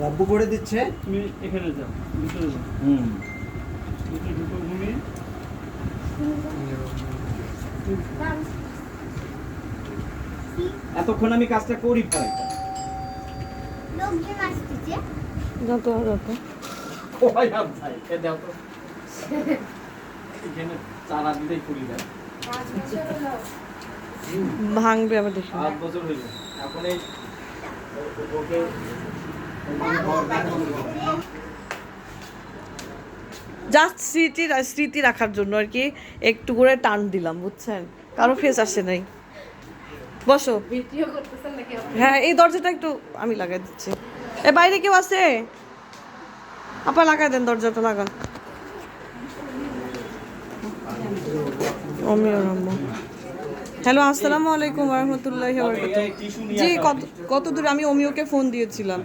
আব্বু করে দিচ্ছে। তুমি এখানে যাও, ভিতরে যাও। ভিতরে ঢুকো তুমি। এতক্ষণ আমি কাজটা করি পাই। লোকজন আসতেছে। যত যত কোথায় আপ ভাই এ দাও তো। এখানে চারা দিতেই ফুলি দেয়। 5 বছর হলো। ভাঙবে আবার দেখি 8 বছর হইল এখন এই ওকে জাস্ট স্মৃতি রাখার জন্য আর কি একটু করে টান দিলাম, বুঝছেন? কারো ফেস আসে নাই। বসো। ভিডিও করতেছেন নাকি আপনি? হ্যাঁ, এই দরজাটা একটু আমি লাগাই দিচ্ছি। এ বাইরে কেউ আছে? আপা লাগাই দেন, দরজাটা লাগান। হ্যালো, আসসালামু আলাইকুম ওয়া রাহমাতুল্লাহি ওয়া বারাকাতুহু। জি, কত দূরে আমি অমিওকে ফোন দিয়েছিলাম।